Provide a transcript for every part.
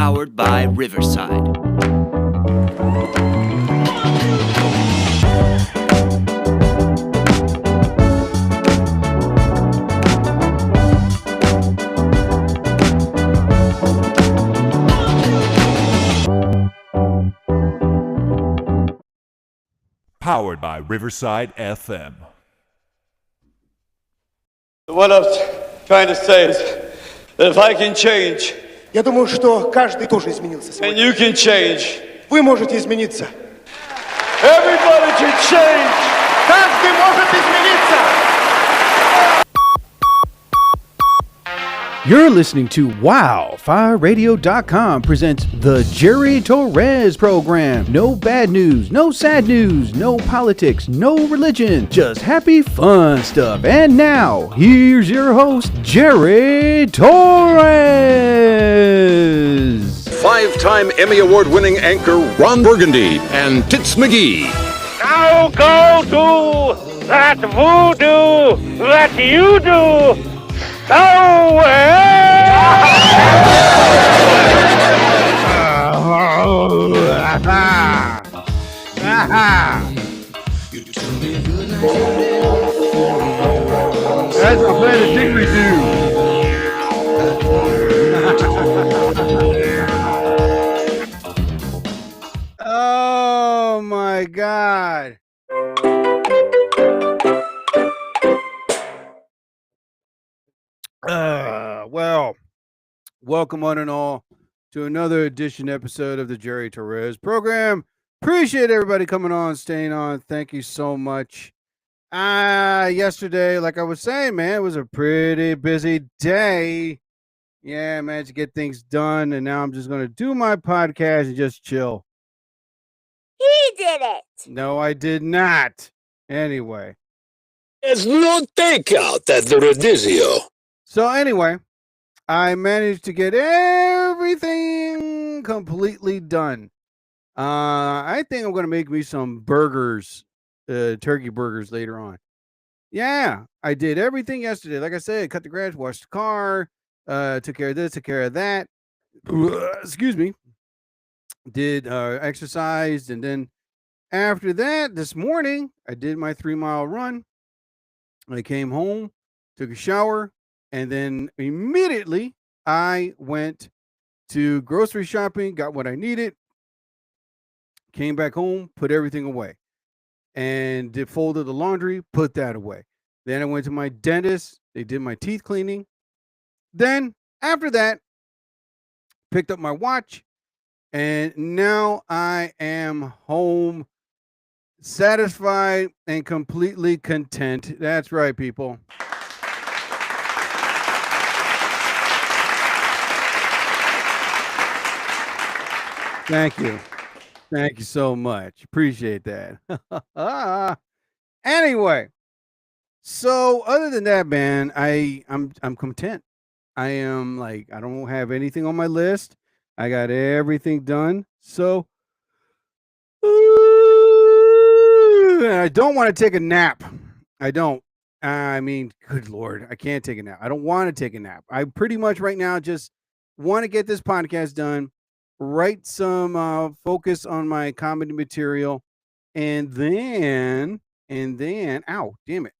powered by Riverside. Powered by Riverside FM. What I'm trying to say is that if I can change, Я думаю, что каждый тоже изменился and сегодня. you can change, Вы можете измениться. everybody can change. Каждый может измениться. You're listening to WildFireRadio.com presents the Jerry Torres program. No bad news, no sad news, no politics, no religion, just happy fun stuff. And now, here's your host, Jerry Torres. Five-time Emmy Award-winning anchor Ron Burgundy and Tits McGee. Now go to that voodoo that you do so That's a better didgeridoo. Oh my God. Well, welcome one and all to another episode of the Jerry Torres program. Appreciate everybody coming on, staying on. Thank you so much. Yesterday, like I was saying, man, it was a pretty busy day. Yeah, I managed to get things done, and now I'm just going to do my podcast and just chill. He did it. No, I did not. Anyway. There's no takeout at the Rodizio. So anyway, I managed to get everything completely done. I think I'm going to make me some burgers, turkey burgers later on. Yeah, I did everything yesterday. Like I said, cut the grass, washed the car, took care of this, took care of that. Excuse me. Did exercise, and then after that, this morning, I did my 3-mile run. I came home, took a shower, and then immediately I went to grocery shopping, got what I needed, came back home, put everything away, and folded the laundry, put that away. Then I went to my dentist. They did my teeth cleaning. Then after that, picked up my watch, and now I am home, satisfied and completely content. That's right, people. Thank you. Thank you so much. Appreciate that. Anyway, so other than that, man, I'm content. I am like, I don't have anything on my list. I got everything done. So I don't want to take a nap. I don't. I mean, good Lord, I can't take a nap. I don't want to take a nap. I pretty much right now just want to get this podcast done, write some focus on my comedy material, and then, ow, damn it.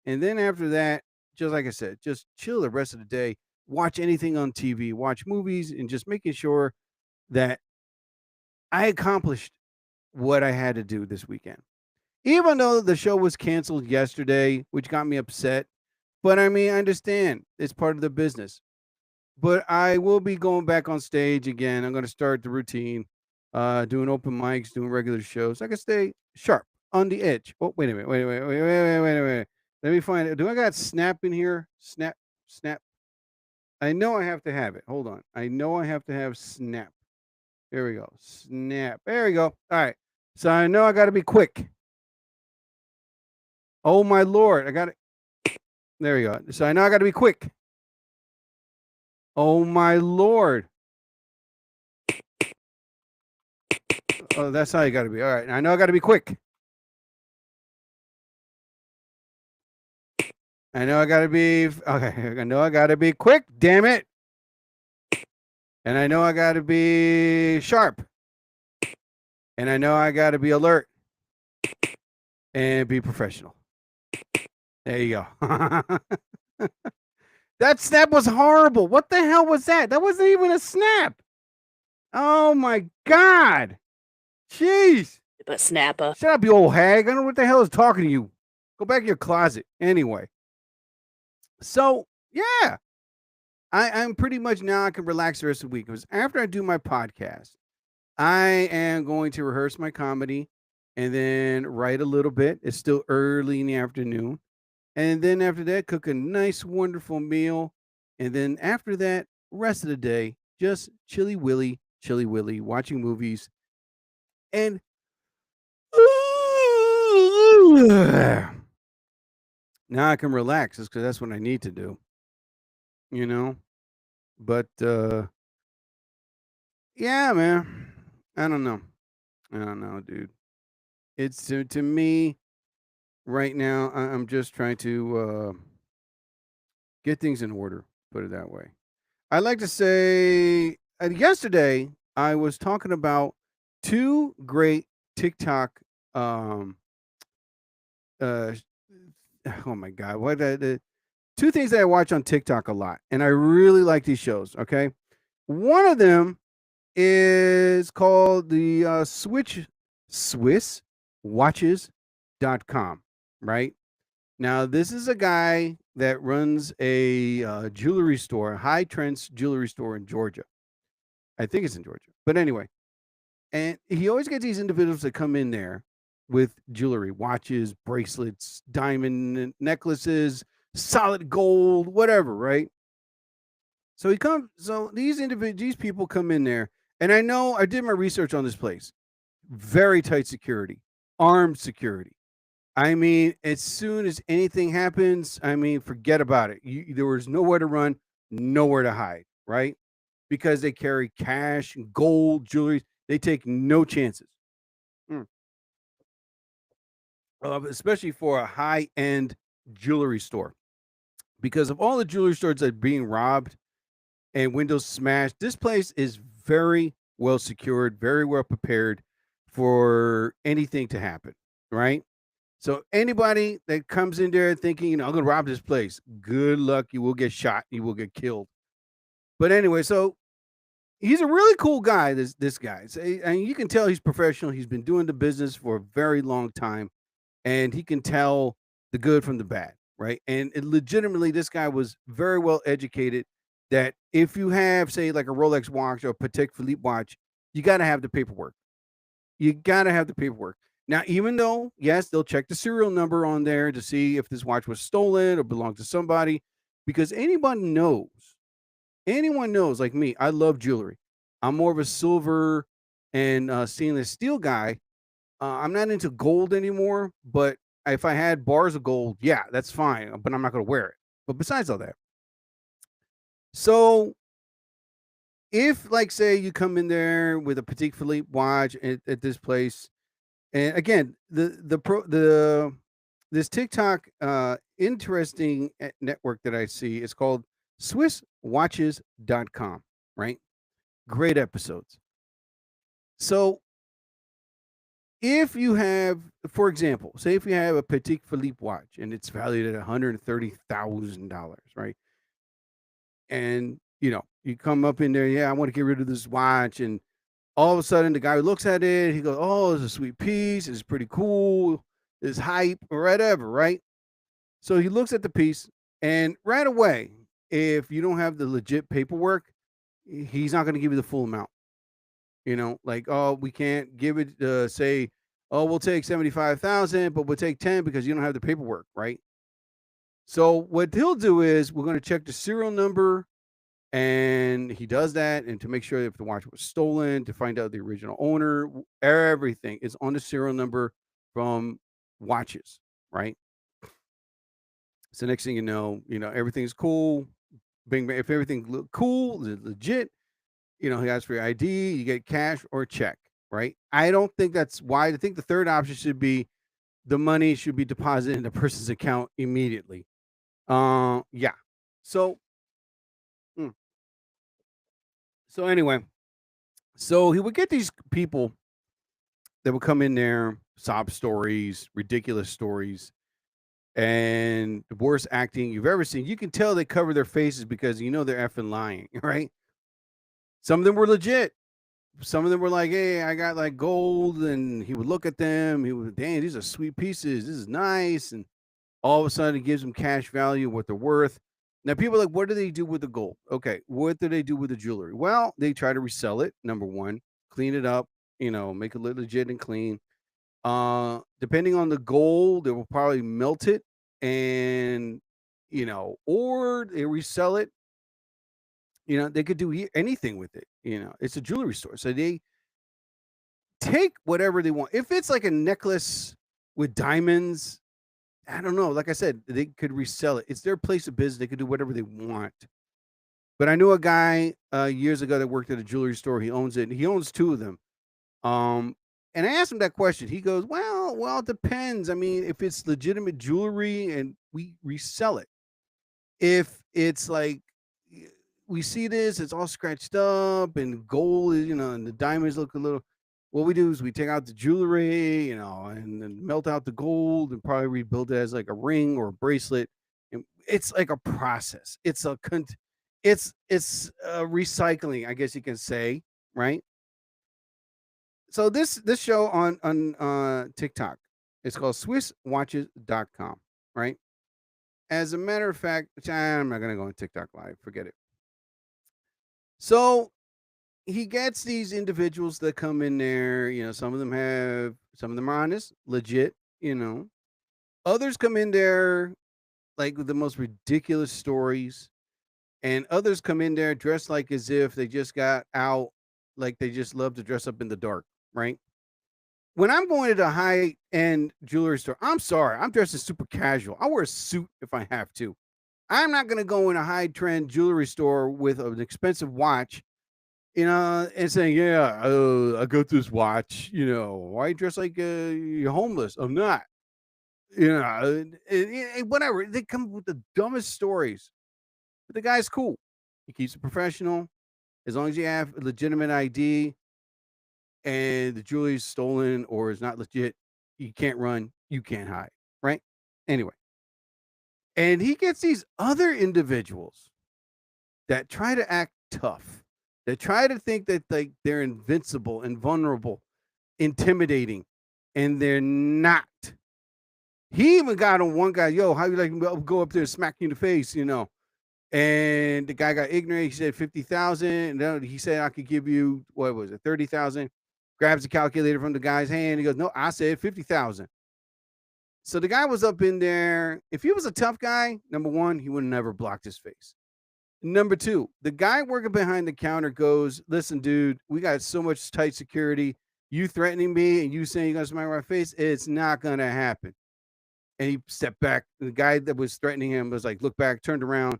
And then after that, just like I said, just chill the rest of the day, watch anything on TV, watch movies, and just making sure that I accomplished what I had to do this weekend. Even though the show was canceled yesterday, which got me upset. But I mean, I understand it's part of the business. But I will be going back on stage again. I'm going to start the routine, doing open mics, doing regular shows. I can stay sharp, on the edge. Oh, wait a minute. Wait. Let me find it. Do I got Snap in here? Snap. I know I have to have it. Hold on. I know I have to have Snap. There we go. Snap. There we go. All right. So I know I got to be quick. Oh, my Lord. I got it. There we go. So I know I got to be quick. Oh, my Lord. Oh, that's how you got to be. All right. I know I got to be quick. I know I got to be. Okay. I know I got to be quick. Damn it. And I know I got to be sharp. And I know I got to be alert and be professional. There you go. That snap was horrible. What the hell was that? That wasn't even a snap. Oh my God. Jeez. But snapper. Shut up, you old hag. I don't know what the hell is talking to you. Go back in your closet. Anyway. So, yeah. I'm pretty much now I can relax the rest of the week. Because after I do my podcast, I am going to rehearse my comedy and then write a little bit. It's still early in the afternoon. And then after that, cook a nice, wonderful meal. And then after that, rest of the day, just chilly willy, watching movies. And now I can relax because that's what I need to do. You know? But yeah, man. I don't know, dude. It's to me right now, I'm just trying to get things in order, put it that way. I like to say yesterday I was talking about two great TikTok oh my God, what the two things that I watch on TikTok a lot, and I really like these shows, okay? One of them is called the SwissWatches.com, right? Now, this is a guy that runs a jewelry store, high trends jewelry store in Georgia. I think it's in Georgia. But anyway, and he always gets these individuals that come in there with jewelry, watches, bracelets, diamond necklaces, solid gold, whatever, right? So these people come in there, and I know I did my research on this place. Very tight security, armed security. I mean, as soon as anything happens, I mean, forget about it. There was nowhere to run, nowhere to hide, right? Because they carry cash, gold, jewelry. They take no chances. Especially for a high-end jewelry store. Because of all the jewelry stores that are being robbed and windows smashed, this place is very well secured, very well prepared for anything to happen, right? So anybody that comes in there thinking, I'm going to rob this place, good luck. You will get shot. You will get killed. But anyway, so he's a really cool guy, this guy. And you can tell he's professional. He's been doing the business for a very long time. And he can tell the good from the bad, right? And legitimately, this guy was very well educated that if you have, say, like a Rolex watch or a Patek Philippe watch, you got to have the paperwork. You got to have the paperwork. Now, even though, yes, they'll check the serial number on there to see if this watch was stolen or belonged to somebody, because anyone knows, like me, I love jewelry. I'm more of a silver and stainless steel guy. I'm not into gold anymore, but if I had bars of gold, yeah, that's fine, but I'm not going to wear it. But besides all that, so if, like, say you come in there with a Patek Philippe watch at this place, and again, this TikTok interesting network that I see is called SwissWatches.com, right? Great episodes. So if you have, for example, say if you have a Patek Philippe watch and it's valued at $130,000, right? And, you come up in there, yeah, I want to get rid of this watch. And all of a sudden the guy looks at it, he goes, oh, it's a sweet piece. It's pretty cool. It's hype or whatever, right? So he looks at the piece, and right away, if you don't have the legit paperwork, he's not going to give you the full amount. Like, oh, we can't give it, say, oh, we'll take 75,000, but we'll take 10 because you don't have the paperwork, right? So what he'll do is we're going to check the serial number, and he does that, and to make sure if the watch was stolen, to find out the original owner, everything is on the serial number from watches, right? So next thing you know, everything's cool. Bing, bang. If everything look cool, legit, he asks for your ID, you get cash or check, right? I don't think that's wise. I think the third option should be the money should be deposited in the person's account immediately. Yeah. So So anyway, so he would get these people that would come in there, sob stories, ridiculous stories, and the worst acting you've ever seen. You can tell they cover their faces because they're effing lying, right? Some of them were legit. Some of them were like, "Hey, I got like gold," and he would look at them. He would, "Dang, these are sweet pieces. This is nice." And all of a sudden, it gives them cash value, what they're worth. Now, people are like, what do they do with the gold? Okay, what do they do with the jewelry? Well, they try to resell it. Number one, clean it up, make it look legit and clean. Depending on the gold, they will probably melt it and or they resell it. They could do anything with it. It's a jewelry store. So they take whatever they want. If it's like a necklace with diamonds, I don't know. Like I said, they could resell it. It's their place of business. They could do whatever they want. But I knew a guy years ago that worked at a jewelry store. He owns it. He owns two of them. And I asked him that question. He goes, well, it depends. I mean, if it's legitimate jewelry and we resell it. If it's like we see this, it's all scratched up and gold is, and the diamonds look a little. What we do is we take out the jewelry, and then melt out the gold and probably rebuild it as like a ring or a bracelet. And it's like a process. It's recycling, I guess you can say, right? So this show on TikTok, it's called SwissWatches.com, right? As a matter of fact, I'm not gonna go on TikTok live. Forget it. So he gets these individuals that come in there. Some of them are honest, legit. Others come in there like with the most ridiculous stories, and others come in there dressed like as if they just got out, like they just love to dress up in the dark, right? When I'm going to the high-end jewelry store, I'm sorry, I'm dressed as super casual. I wear a suit if I have to. I'm not going to go in a high-trend jewelry store with an expensive watch, and saying, "Yeah, I got this watch." Why you dress like you're homeless? I'm not. Whatever. They come up with the dumbest stories. But the guy's cool. He keeps it professional. As long as you have a legitimate ID and the jewelry is stolen or is not legit, you can't run, you can't hide, right? Anyway. And he gets these other individuals that try to act tough, that try to think that they're invincible and vulnerable, intimidating, and they're not. He even got on one guy, "Yo, how you like me to go up there and smack you in the face?" And the guy got ignorant. He said 50,000. And he said, "I could give you, what was it, 30,000?" Grabs the calculator from the guy's hand. He goes, "No, I said 50,000." So the guy was up in there. If he was a tough guy, number one, he would have never blocked his face. Number two, the guy working behind the counter goes, "Listen, dude, we got so much tight security. You threatening me and you saying you're going to smack my face, it's not going to happen." And he stepped back. The guy that was threatening him was like, looked back, turned around.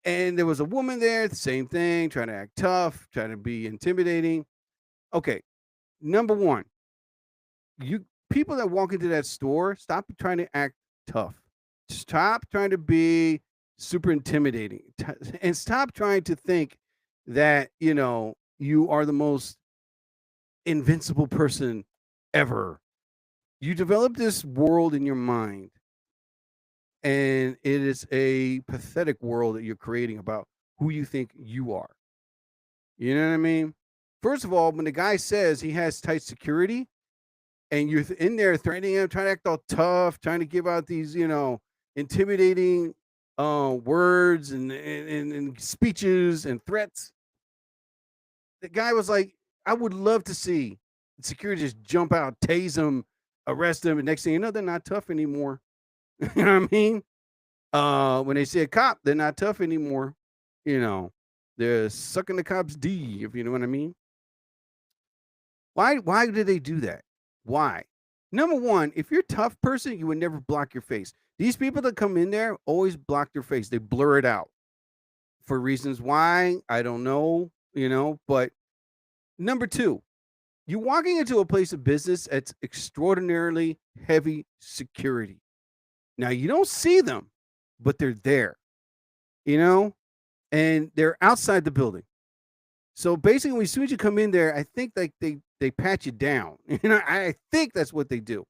And there was a woman there, the same thing, trying to act tough, trying to be intimidating. Okay, number one, you people that walk into that store, stop trying to act tough. Stop trying to be super intimidating, and stop trying to think that you are the most invincible person ever. You develop this world in your mind, and it is a pathetic world that you're creating about who you think you are. You know what I mean? First of all, when the guy says he has tight security and you're in there threatening him, trying to act all tough, trying to give out these, intimidating words and speeches and threats, the guy was like, I would love to see security just jump out, tase him, arrest him, and next thing you know, they're not tough anymore. You know what I mean? When they say a cop, they're not tough anymore. They're sucking the cop's D, if you know what I mean. Why do they do that? Why? Number one, if you're a tough person, you would never block your face. These people that come in there always block their face. They blur it out for reasons why, I don't know, but number two, you're walking into a place of business that's extraordinarily heavy security. Now, you don't see them, but they're there, and they're outside the building. So basically, as soon as you come in there, I think like they pat you down. I think that's what they do.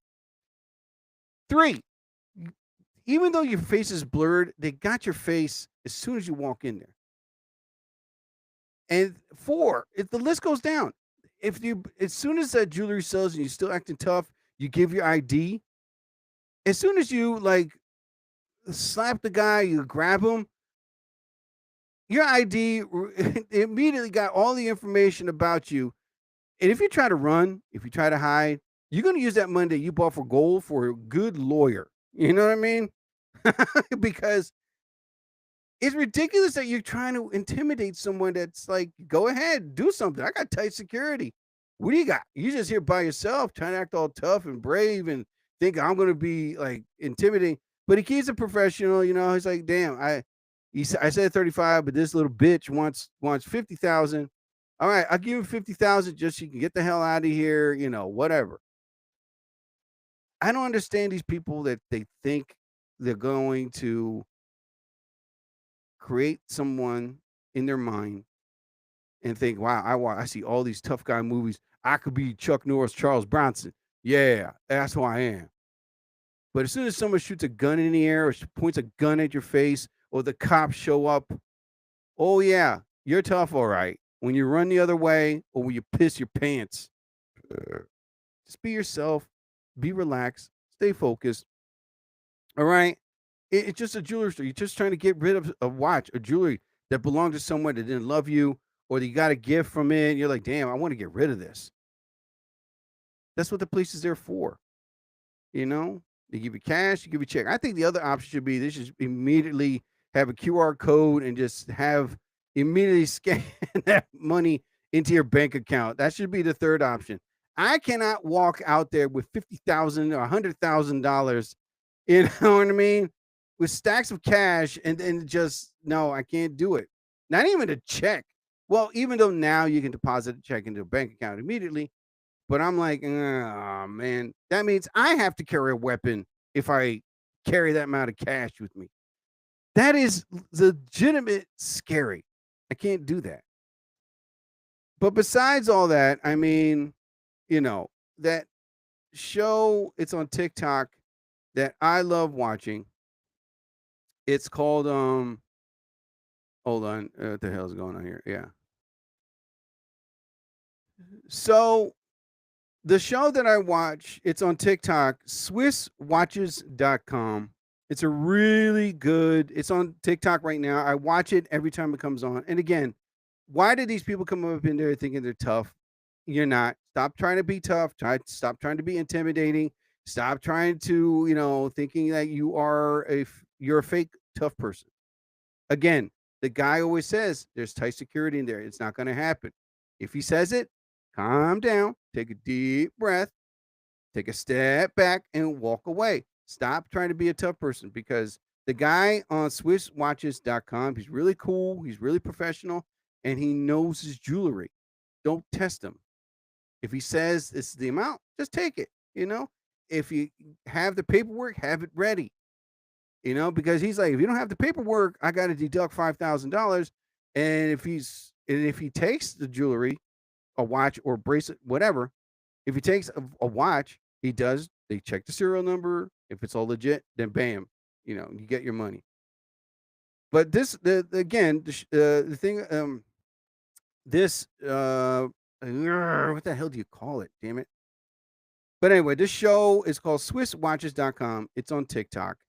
3, even though your face is blurred, they got your face as soon as you walk in there. And 4, if the list goes down, if you as soon as that jewelry sells and you're still acting tough, you give your ID. As soon as you like slap the guy, you grab him, your ID immediately got all the information about you. And if you try to run, if you try to hide, you're going to use that money that you bought for gold for a good lawyer. You know what I mean? Because it's ridiculous that you're trying to intimidate someone that's like, go ahead, do something. I got tight security. What do you got? You just here by yourself trying to act all tough and brave and think I'm going to be like intimidating. But he keeps it professional. He's like, damn, I said 35, but this little bitch wants 50,000. All right, I'll give him 50,000 just so you can get the hell out of here, whatever. I don't understand these people that they think they're going to create someone in their mind and think, wow, I see all these tough guy movies. I could be Chuck Norris, Charles Bronson. Yeah, that's who I am. But as soon as someone shoots a gun in the air or points a gun at your face or the cops show up, oh, yeah, you're tough, all right. When you run the other way or when you piss your pants, just be yourself, be relaxed, stay focused. All right. It's just a jewelry store. You're just trying to get rid of a watch or jewelry that belonged to someone that didn't love you or that you got a gift from it. And you're like, damn, I want to get rid of this. That's what the police is there for. They give you cash, you give you check. I think the other option should be they should immediately have a QR code and just have immediately scan that money into your bank account. That should be the third option. I cannot walk out there with $50,000 or $100,000, you know what I mean, with stacks of cash and just, no, I can't do it. Not even a check. Well, even though now you can deposit a check into a bank account immediately, but I'm like, oh, man, that means I have to carry a weapon if I carry that amount of cash with me. That is legitimate scary. I can't do that. But besides all that, I mean, that show, it's on TikTok that I love watching. It's called, hold on, what the hell is going on here? Yeah. So the show that I watch, it's on TikTok, SwissWatches.com. It's a really good, it's on TikTok right now. I watch it every time it comes on. And again, why do these people come up in there thinking they're tough? You're not. Stop trying to be tough. Stop trying to be intimidating. Stop trying to, thinking that you're a fake tough person. Again, the guy always says there's tight security in there. It's not going to happen. If he says it, calm down, take a deep breath, take a step back and walk away. Stop trying to be a tough person because the guy on SwissWatches.com, he's really cool. He's really professional and he knows his jewelry. Don't test him. If he says it's the amount, just take it. If you have the paperwork, have it ready. Because he's like, if you don't have the paperwork, I got to deduct $5,000. And if he takes the jewelry, a watch or bracelet, whatever, if he takes a watch, they check the serial number. If it's all legit, then bam, you get your money. But the thing, what the hell do you call it? Damn it. But anyway, this show is called SwissWatches.com. It's on TikTok.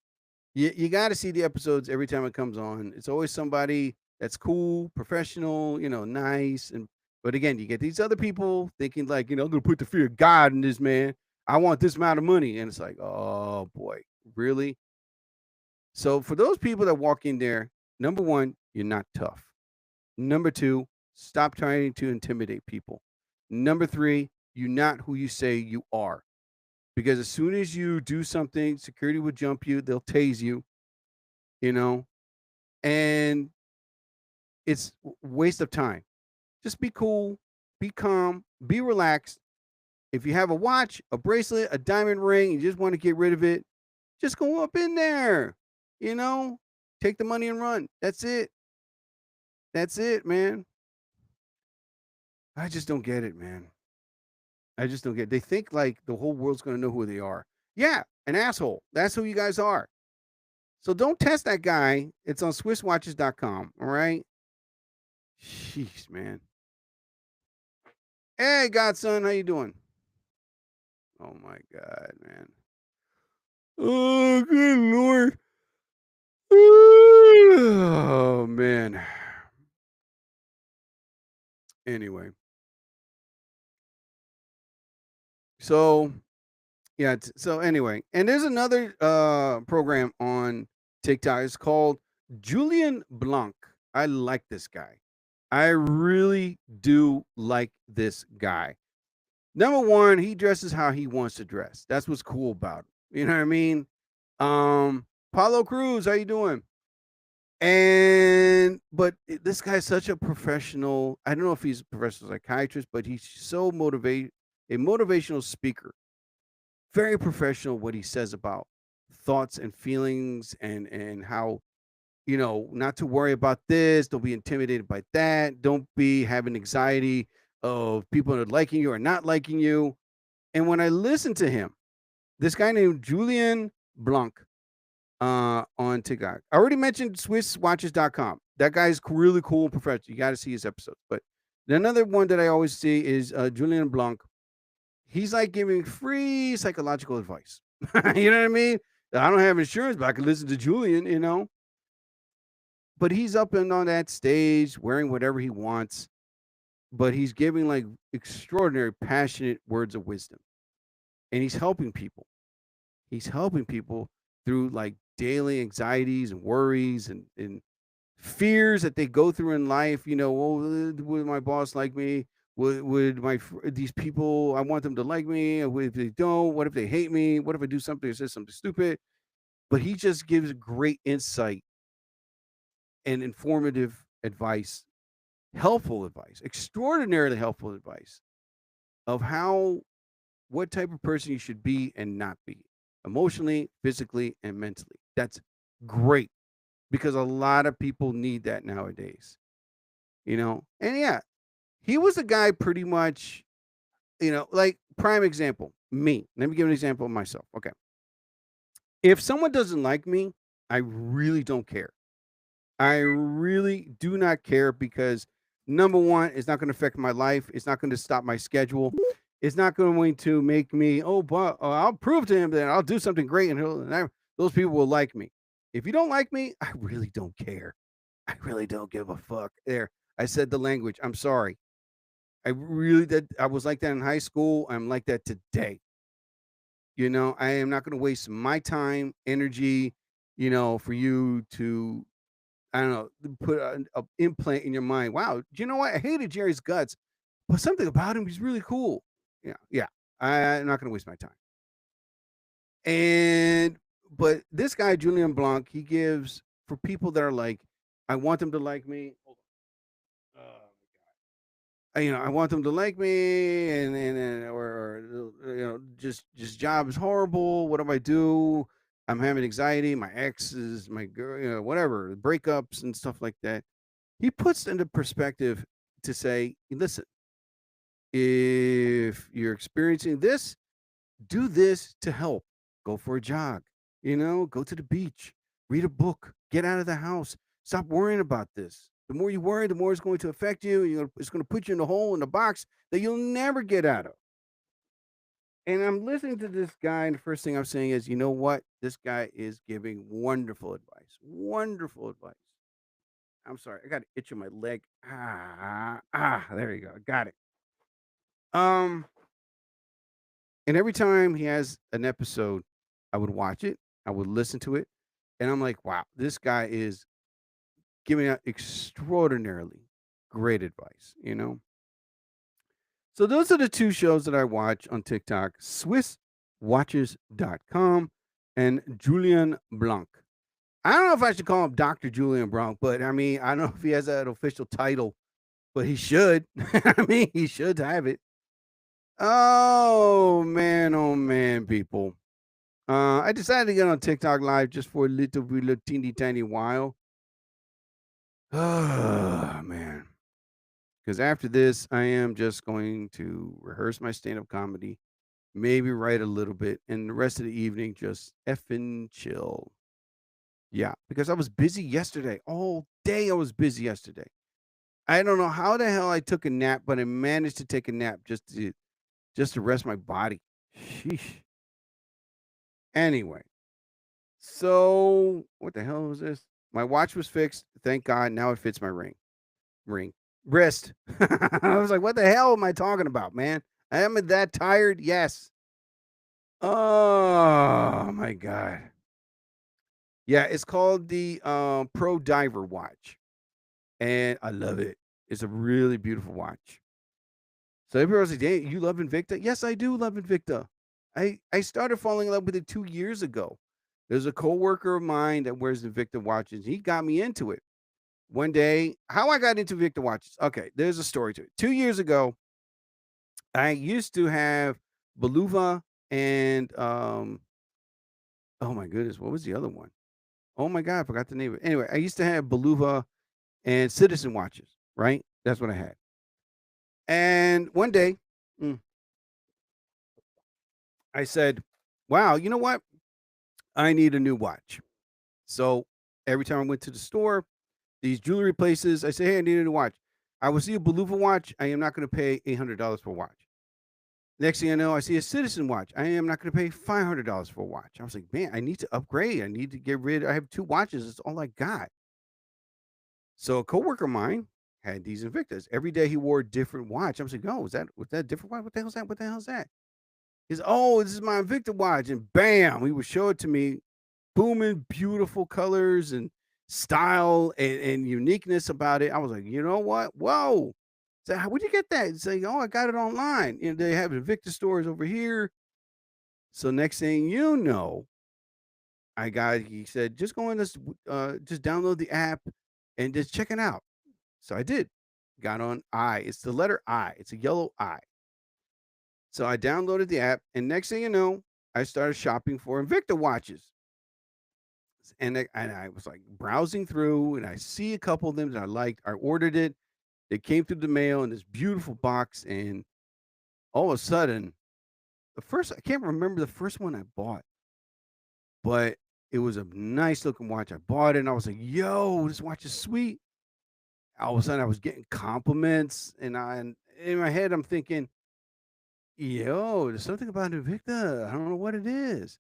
You got to see the episodes every time it comes on. It's always somebody that's cool, professional, nice. But again, you get these other people thinking like, I'm going to put the fear of God in this man. I want this amount of money. And it's like, oh boy, really? So for those people that walk in there, number one, you're not tough. Number two, stop trying to intimidate people. Number three, you're not who you say you are. Because as soon as you do something, security will jump you. They'll tase you, and it's a waste of time. Just be cool, be calm, be relaxed. If you have a watch, a bracelet, a diamond ring, you just want to get rid of it, just go up in there, take the money and run. That's it. That's it, man. I just don't get it, man. I just don't get it. They think like the whole world's going to know who they are. Yeah, an asshole. That's who you guys are. So don't test that guy. It's on SwissWatches.com. All right. Jeez, man. Hey, Godson, how you doing? Oh my God, man. Oh, good Lord. Oh man. Anyway. So yeah, so anyway, and there's another program on TikTok. It's called Julian Blanc. I like this guy. I really do like this guy. Number one, he dresses how he wants to dress. That's what's cool about him. You know what I mean? Paulo Cruz, how you doing? But this guy's such a professional. I don't know if he's a professional psychiatrist, but he's so a motivational speaker. Very professional what he says about thoughts and feelings and how, not to worry about this, don't be intimidated by that, don't be having anxiety of people that are liking you or not liking you. And when I listen to him, this guy named Julian Blanc on TikTok. I already mentioned SwissWatches.com. That guy's really cool and professional. You got to see his episodes. But another one that I always see is Julian Blanc. He's like giving free psychological advice. You know what I mean? I don't have insurance, but I can listen to Julian, But he's up and on that stage wearing whatever he wants. But he's giving like extraordinary, passionate words of wisdom. And he's helping people. He's helping people through like daily anxieties and worries and fears that they go through in life. Will my boss like me? Would these people, I want them to like me? What if they don't? What if they hate me? What if I do something or say something stupid? But he just gives great insight and informative advice, helpful advice, extraordinarily helpful advice of what type of person you should be and not be, emotionally, physically, and mentally. That's great because a lot of people need that nowadays, and yeah, he was a guy pretty much, like prime example, me. Let me give an example of myself. Okay. If someone doesn't like me, I really don't care. I really do not care because number one, it's not going to affect my life. It's not going to stop my schedule. It's not going to make me, but I'll prove to him that I'll do something great and those people will like me. If you don't like me, I really don't care. I really don't give a fuck. There, I said the language. I'm sorry. I was like that in high school. I'm like that today. I am not going to waste my time, energy, for you to, I don't know, put an implant in your mind. Wow, you know what? I hated Jerry's guts, but something about him, he's really cool. Yeah. I'm not going to waste my time. But this guy, Julian Blanc, he gives for people that are like, I want them to like me. Hold on. I want them to like me, or just job is horrible. What do I do? I'm having anxiety. My ex is my girl, whatever, breakups and stuff like that. He puts into perspective to say, listen, if you're experiencing this, do this to help. Go for a jog, go to the beach, read a book, get out of the house. Stop worrying about this. The more you worry, the more it's going to affect you. It's going to put you in a hole in a box that you'll never get out of. And I'm listening to this guy, and the first thing I'm saying is, you know what? This guy is giving wonderful advice. Wonderful advice. I'm sorry. I got an itch in my leg. There you go. Got it. And every time he has an episode, I would watch it. I would listen to it. And I'm like, wow, this guy is giving out extraordinarily great advice, So those are the two shows that I watch on TikTok, SwissWatches.com and Julian Blanc. I don't know if I should call him Dr. Julian Blanc, but I don't know if he has that official title, but he should. He should have it. Oh man, people. I decided to get on TikTok Live just for a little teeny tiny while. Oh man. because after this, I am just going to rehearse my stand-up comedy, maybe write a little bit, and the rest of the evening just effing chill. Yeah, because I was busy yesterday. All day I was busy yesterday. I don't know how the hell I took a nap, but I managed to take a nap just to rest my body. Sheesh. Anyway, so what the hell was this? My watch was fixed. Thank God. Now it fits my wrist. I was like, what the hell am I talking about, man? I am that tired. Yes. Oh my God. Yeah, it's called the Pro Diver watch, and I love it. It's a really beautiful watch. So everybody's like, "Hey, you love Invicta?" Yes, I do love Invicta. I started falling in love with it 2 years ago. There's a coworker of mine that wears Invicta watches. He got me into it. One day, how I got into Invicta watches. Okay, there's a story to it. 2 years ago, I used to have Beluva and oh my goodness, what was the other one? Oh my God, I forgot the name of it. Anyway, I used to have Beluva and Citizen watches, right? That's what I had. And one day, I said, wow, you know what? I need a new watch. So every time I went to the store, these jewelry places, I say, hey, I need a new watch. I will see a Beluva watch. I am not going to pay $800 for a watch. Next thing I know, I see a Citizen watch. I am not going to pay $500 for a watch. I was like, man, I need to upgrade. I need to get rid. I have 2 watches. That's all I got. So a coworker of mine had these Invictas. Every day he wore a different watch. I was like, oh, was that a different watch? What the hell is that? What the hell is that? He's, oh, this is my Invicta watch. And bam, he would show it to me. Booming, beautiful colors and style and uniqueness about it. I was like, you know what? Whoa. So where'd you get that? It's like, oh, I got it online. And they have Invicta stores over here. So next thing you know, he said, just go in this, just download the app and just check it out. So I did. Got on I. It's the letter I. It's a yellow I. So I downloaded the app, and next thing you know, I started shopping for Invicta watches. And I was like browsing through, and I see a couple of them that I liked. I ordered it. It came through the mail in this beautiful box, and all of a sudden, I can't remember the first one I bought, but it was a nice looking watch. I bought it, and I was like, yo, this watch is sweet. All of a sudden, I was getting compliments, and in my head, I'm thinking, yo, there's something about Invicta. I don't know what it is.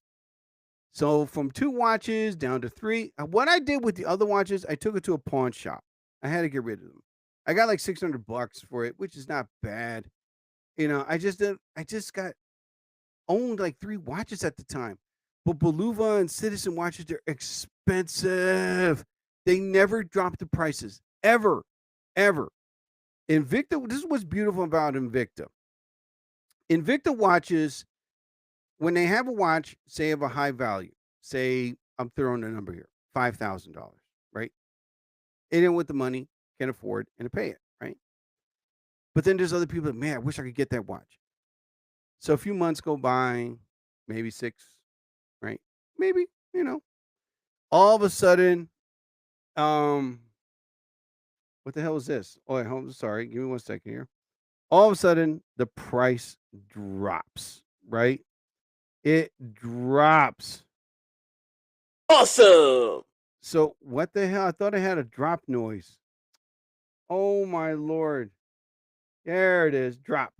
So from 2 watches down to 3. What I did with the other watches, I took it to a pawn shop. I had to get rid of them. I got like $600 for it, which is not bad. You know, I just owned like 3 watches at the time. But Beluva and Citizen watches, they're expensive. They never drop the prices. Ever. Invicta, this is what's beautiful about Invicta. Invicta watches, when they have a watch, say of a high value, say I'm throwing a number here, $5,000, right? Anyone with the money can afford and to pay it, right? But then there's other people that, man, I wish I could get that watch. So a few months go by, maybe 6, right? Maybe, all of a sudden, what the hell is this? Oh, I'm sorry. Give me 1 second here. All of a sudden, the price drops, right? It drops. Awesome. So what the hell? I thought I had a drop noise. Oh my Lord. There it is. Drop.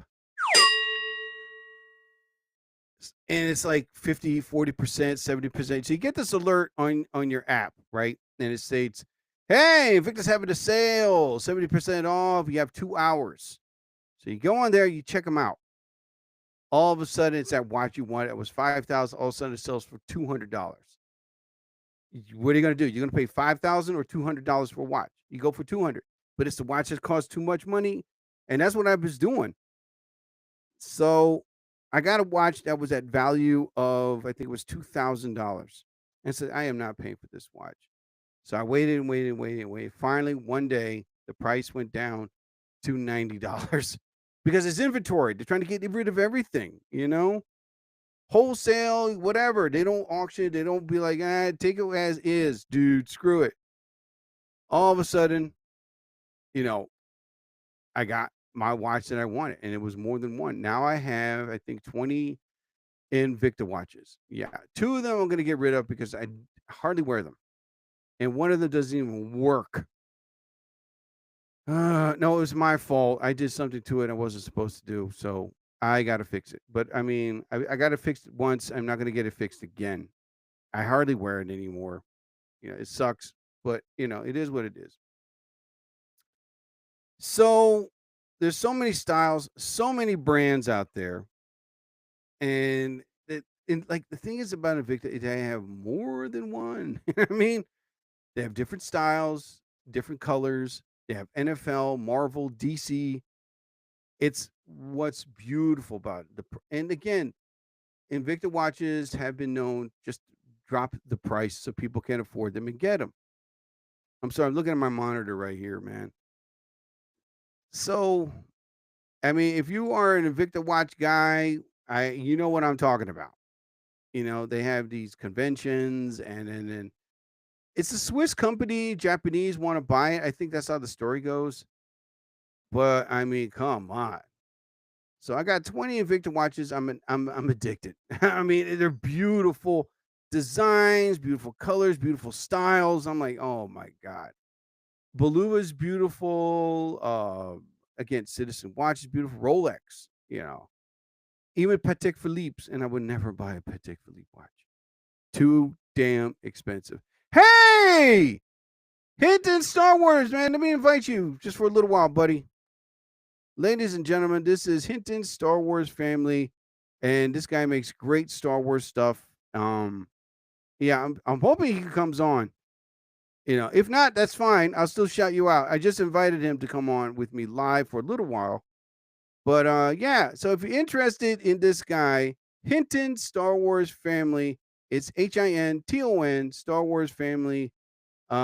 And it's like 50, 40%, 70%. So you get this alert on your app, right? And it states, hey, Invicta's having a sale, 70% off. You have 2 hours. So you go on there, you check them out. All of a sudden, it's that watch you wanted. It was $5,000. All of a sudden, it sells for $200. What are you going to do? You're going to pay $5,000 or $200 for a watch? You go for $200. But it's the watch that costs too much money. And that's what I was doing. So I got a watch that was at value of, I think it was $2,000. And said, I am not paying for this watch. So I waited and waited. Finally, one day, the price went down to $90. Because it's inventory. They're trying to get rid of everything, wholesale, whatever. They don't auction. They don't be like, take it as is, dude. Screw it. All of a sudden, I got my watch that I wanted, and it was more than one. Now I have, I think, 20 Invicta watches. Yeah, 2 of them I'm gonna get rid of because I hardly wear them, and one of them doesn't even work. No, it was my fault. I did something to it I wasn't supposed to do, so I gotta fix it. But I mean, I got it fixed once. I'm not gonna get it fixed again. I hardly wear it anymore. It sucks, but it is what it is. So there's so many styles, so many brands out there, and like the thing is about Invicta, they have more than one. You know what I mean? They have different styles, different colors. They have NFL, Marvel, DC. It's what's beautiful about it. And again, Invicta watches have been known just drop the price so people can afford them and get them. I'm sorry, I'm looking at my monitor right here, man. So, I mean, if you are an Invicta watch guy, you know what I'm talking about. They have these conventions, and then it's a Swiss company. Japanese want to buy it. I think that's how the story goes. But I mean, come on. So I got 20 Invicta watches. I'm addicted. I mean, they're beautiful designs, beautiful colors, beautiful styles. I'm like, oh my god. Balua is beautiful. Again, Citizen Watch is beautiful. Rolex, even Patek Philippe's, and I would never buy a Patek Philippe watch. Too damn expensive. Hey, Hinton Star Wars, man. Let me invite you just for a little while, buddy. Ladies and gentlemen, this is Hinton Star Wars family, and this guy makes great Star Wars stuff. Yeah, I'm hoping he comes on. If not, that's fine. I'll still shout you out. I just invited him to come on with me live for a little while. But yeah, so if you're interested in this guy, Hinton Star Wars family, it's HINTON Star Wars family. If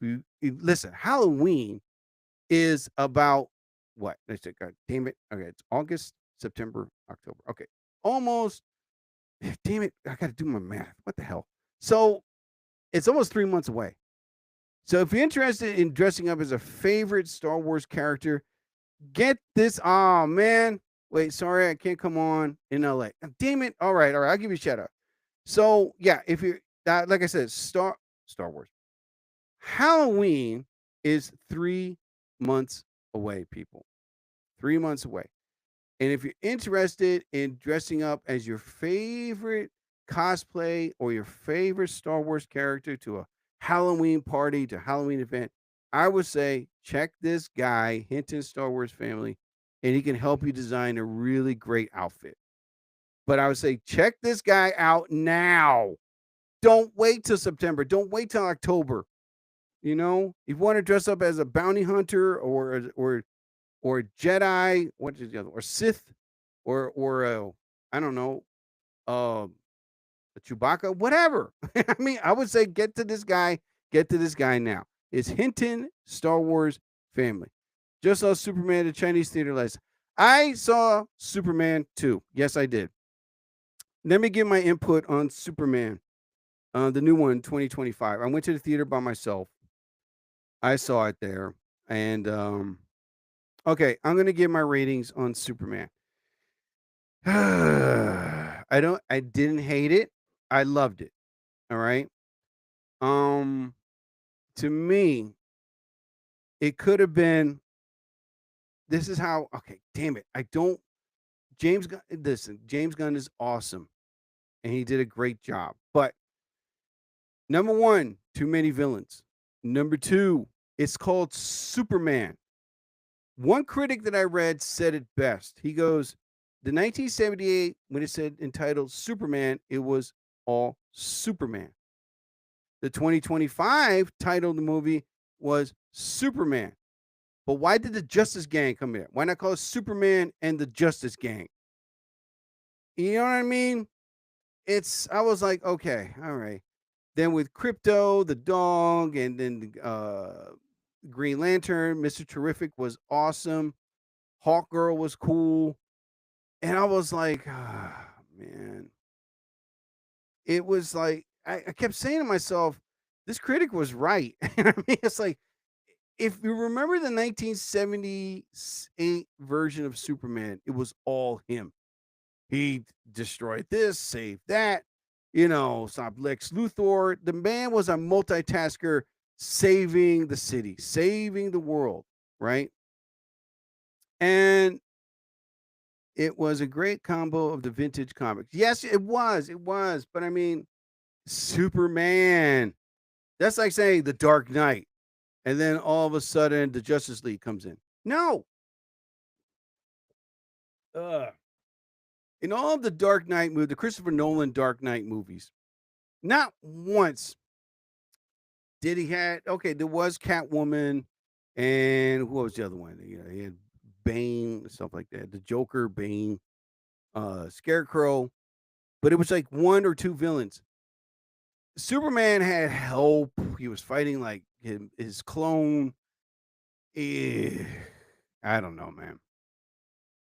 you listen, Halloween is about what? Let's see, God damn it. Okay, it's August, September, October. Okay, almost. Damn it, I got to do my math. What the hell? So it's almost 3 months away. So if you're interested in dressing up as a favorite Star Wars character, get this. Oh man, wait, sorry, I can't come on in LA. Damn it. All right, I'll give you a shout out. So yeah, if you're like I said, Star Wars, Halloween is 3 months away, people. 3 months away. And if you're interested in dressing up as your favorite cosplay or your favorite Star Wars character to a Halloween party, to Halloween event, I would say check this guy, Hinton Star Wars family, and he can help you design a really great outfit. But I would say check this guy out now. Don't wait till September. Don't wait till October. If you want to dress up as a bounty hunter or Jedi, what is the other, or Sith, or I don't know, a Chewbacca, whatever. I mean, I would say get to this guy now. It's Hinton Star Wars family. Just saw Superman at Chinese theater last. I saw Superman 2. Yes, I did. Let me give my input on Superman, the new one, 2025. I went to the theater by myself. I saw it there, and okay, I'm gonna give my ratings on Superman. I didn't hate it. I loved it. All right. To me, it could have been. This is how. Okay, damn it. I don't. James Gunn. Listen, James Gunn is awesome, and he did a great job. But number one, too many villains. Number two, it's called Superman. One critic that I read said it best. He goes, the 1978, when it said entitled Superman, it was all Superman. The 2025 title of the movie was Superman. But why did the Justice Gang come in? Why not call it Superman and the Justice Gang? You know what I mean? I was like, okay, all right. Then with Crypto, the dog, and then Green Lantern, Mr. Terrific was awesome. Hawkgirl was cool. And I was like, man. It was like, I kept saying to myself, this critic was right. I mean, it's like, if you remember the 1978 version of Superman, it was all him. He destroyed this, saved that, stopped Lex Luthor. The man was a multitasker, saving the city, saving the world, right? And it was a great combo of the vintage comics. Yes, it was. But I mean, Superman. That's like saying the Dark Knight, and then all of a sudden the Justice League comes in. No. In all of the Dark Knight movies, the Christopher Nolan Dark Knight movies, not once did he had there was Catwoman, and who was the other one? He had Bane, stuff like that. The Joker, Bane, Scarecrow, but it was like one or two villains. Superman had help. He was fighting like his clone. I don't know, man.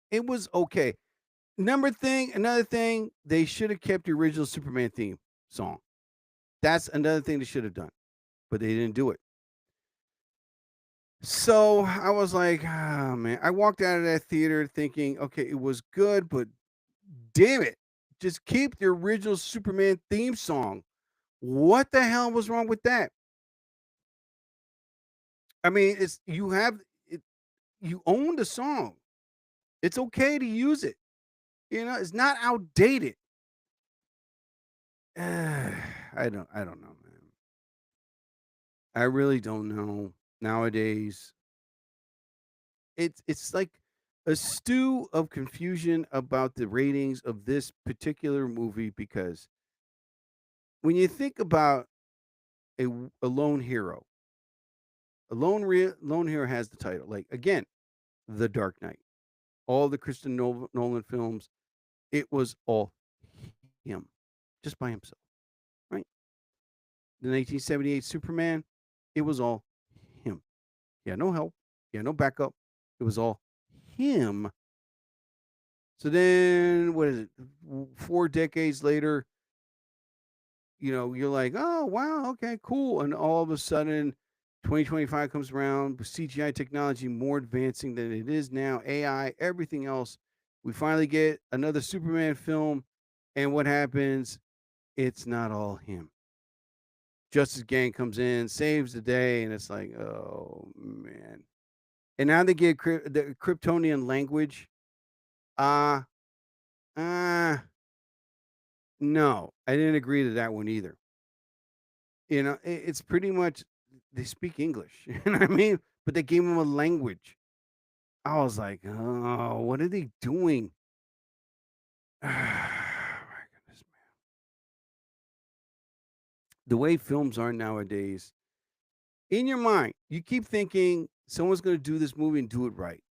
It was okay. Another thing, they should have kept the original Superman theme song. That's another thing they should have done, but they didn't do it. So I was like, oh man. I walked out of that theater thinking, okay, it was good, but damn it, just keep the original Superman theme song. What the hell was wrong with that? I mean, you own the song. It's okay to use it. It's not outdated. I don't know, man. I really don't know. Nowadays, it's like a stew of confusion about the ratings of this particular movie, because when you think about a lone hero, lone hero has the title. Like, again, The Dark Knight, all the Christopher Nolan films, it was all him, just by himself, right? The 1978 Superman, it was all him. He had no help. He had no backup. It was all him. So then, what is it? 4 decades later, you're like, oh, wow, okay, cool. And all of a sudden, 2025 comes around with CGI technology more advancing than it is now, AI, everything else. We finally get another Superman film. And what happens? It's not all him. Justice Gang comes in, saves the day, and it's like, oh, man. And now they get the Kryptonian language. No, I didn't agree to that one either. It's pretty much they speak English, you know what I mean? But they gave them a language. I was like, oh, what are they doing? Oh, my goodness, man. The way films are nowadays, in your mind, you keep thinking someone's going to do this movie and do it right.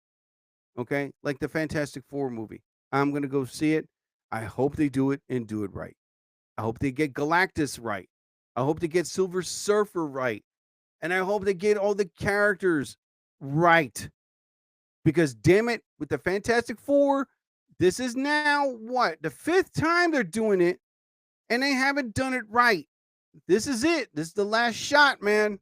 Okay? Like the Fantastic Four movie. I'm going to go see it. I hope they do it and do it right. I hope they get Galactus right. I hope they get Silver Surfer right. And I hope they get all the characters right. Because damn it, with the Fantastic Four, this is now what? The 5th time they're doing it, and they haven't done it right. This is it. This is the last shot, man.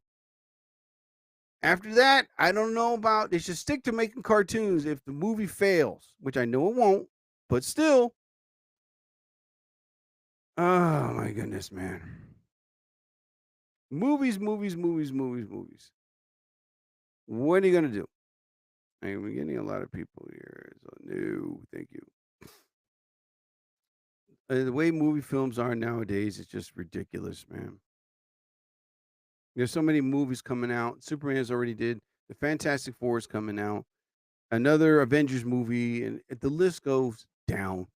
After that, I don't know about. They should stick to making cartoons if the movie fails, which I know it won't, but still. Oh my goodness, man. Movies. What are you gonna do? Hey, we're getting a lot of people here. So no, thank you. The way movie films are nowadays, it's just ridiculous, man. There's so many movies coming out. Superman's already did. The Fantastic Four is coming out. Another Avengers movie, and the list goes down.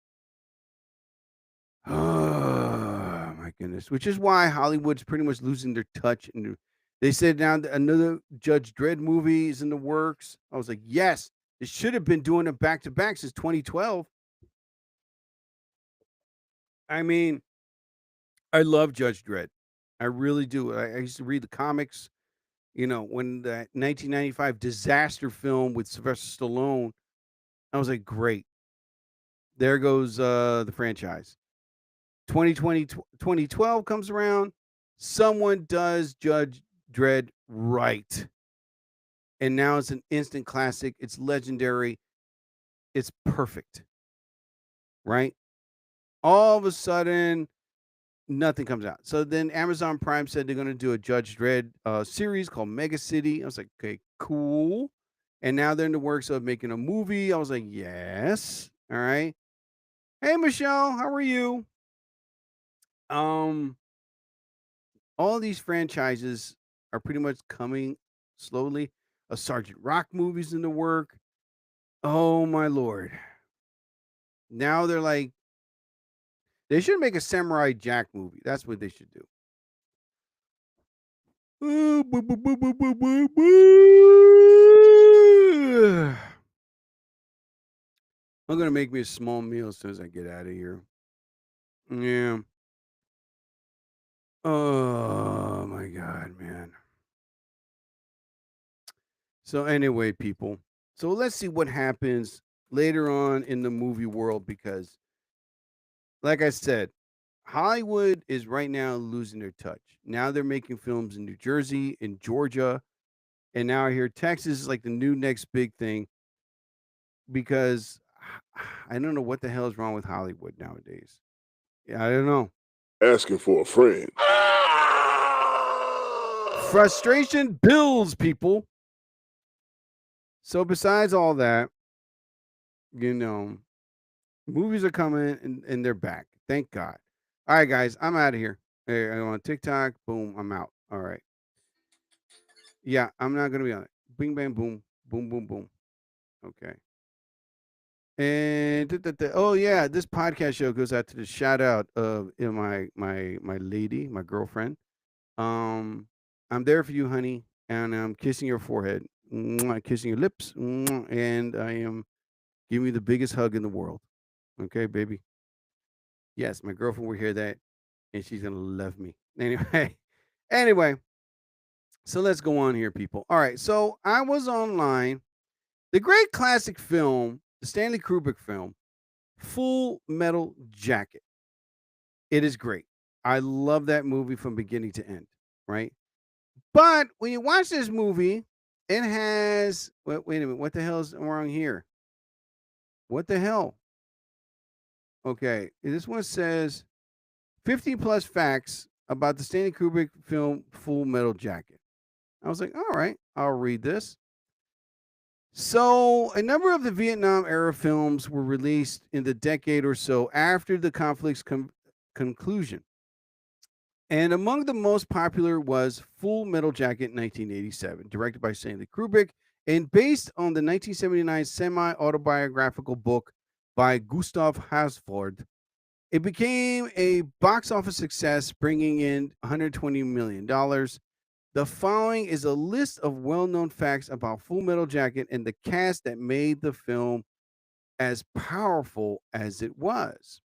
Oh my goodness! Which is why Hollywood's pretty much losing their touch. And they said now that another Judge Dredd movie is in the works. I was like, yes, they should have been doing it back to back since 2012. I mean, I love Judge Dredd. I really do. I used to read the comics. When the 1995 disaster film with Sylvester Stallone, I was like, great. There goes the franchise. 2012 comes around. Someone does Judge Dredd right. and now it's an instant classic. It's legendary. It's perfect, right? All of a sudden, nothing comes out. So then Amazon Prime said they're going to do a Judge Dredd series called Mega City. I was like, okay, cool. And now they're in the works of making a movie. I was like, yes. All right. Hey, Michelle, how are you? All these franchises are pretty much coming slowly. A Sergeant Rock movie's in the work. Oh my Lord. Now they're like, they should make a Samurai Jack movie. That's what they should do. I'm going to make me a small meal as soon as I get out of here. Yeah. Oh my God, man. So anyway, people. So let's see what happens later on in the movie world, because like I said, Hollywood is right now losing their touch. Now they're making films in New Jersey, in Georgia, and now I hear Texas is like the new next big thing, because I don't know what the hell is wrong with Hollywood nowadays. Yeah, I don't know. Asking for a friend. Frustration builds, people. So besides all that, movies are coming and they're back. Thank God. All right, guys, I'm out of here. Hey, I'm on TikTok. Boom, I'm out. All right. Yeah, I'm not going to be on it. Bing, bang, boom. Boom, boom, boom. Okay. And oh yeah, this podcast show goes out to the shout out of my lady, my girlfriend. I'm there for you, honey, and I'm kissing your forehead, kissing your lips, and I am giving you the biggest hug in the world. Okay, baby. Yes, my girlfriend will hear that, and she's gonna love me. Anyway, so let's go on here, people. All right, so I was online. The great classic film, the Stanley Kubrick film, Full Metal Jacket. It is great. I love that movie from beginning to end, right? But when you watch this movie, it has wait a minute, what the hell is wrong here? What the hell? Okay, this one says 50 plus facts about the Stanley Kubrick film Full Metal Jacket. I was like, all right, I'll read this. So, a number of the Vietnam era films were released in the decade or so after the conflict's conclusion. And among the most popular was Full Metal Jacket 1987, directed by Stanley Kubrick and based on the 1979 semi-autobiographical book by Gustav Hasford. It became a box office success, bringing in $120 million. The following is a list of well-known facts about Full Metal Jacket and the cast that made the film as powerful as it was.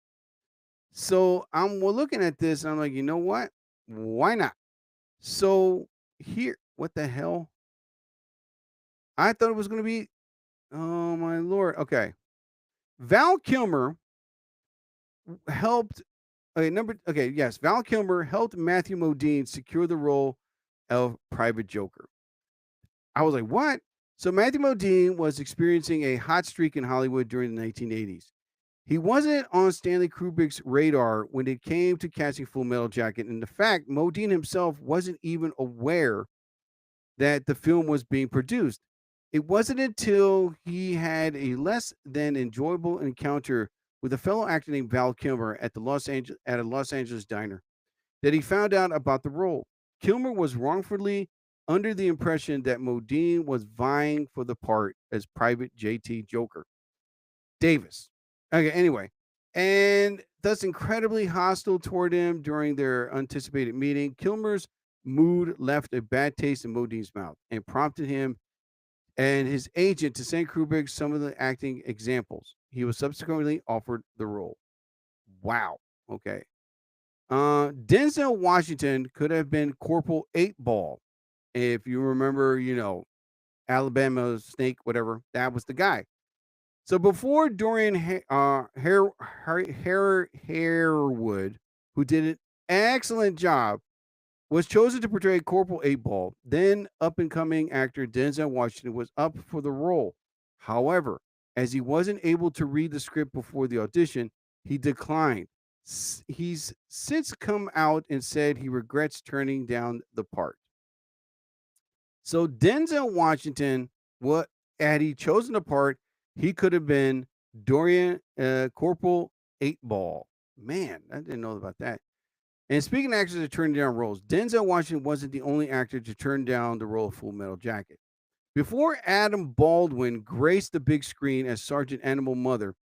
So I'm looking at this and I'm like, you know what? Why not? So here, what the hell? I thought it was going to be, oh my Lord. Okay. Val Kilmer helped, Val Kilmer helped Matthew Modine secure the role of Private Joker. I was like, what? So Matthew Modine was experiencing a hot streak in Hollywood during the 1980s. He wasn't on Stanley Kubrick's radar when it came to casting Full Metal Jacket. And in fact, Modine himself wasn't even aware that the film was being produced. It wasn't until he had a less than enjoyable encounter with a fellow actor named Val Kilmer at a Los Angeles diner that he found out about the role. Kilmer was wrongfully under the impression that Modine was vying for the part as Private J.T. Joker Davis. Okay, anyway, and thus incredibly hostile toward him during their anticipated meeting. Kilmer's mood left a bad taste in Modine's mouth and prompted him and his agent to send Kubrick some of the acting examples. He was subsequently offered the role. Wow. Okay. Denzel Washington could have been Corporal 8-Ball. If you remember, Alabama Snake, whatever, that was the guy. So before Dorian Harewood, who did an excellent job was chosen to portray Corporal 8-Ball. Then up-and-coming actor Denzel Washington was up for the role. However, as he wasn't able to read the script before the audition, he declined. He's since come out and said he regrets turning down the part. So Denzel Washington, what had he chosen the part, he could have been Dorian Corporal 8-Ball. Man, I didn't know about that. And speaking of actors that turned down roles, Denzel Washington wasn't the only actor to turn down the role of Full Metal Jacket. Before Adam Baldwin graced the big screen as Sergeant Animal Mother,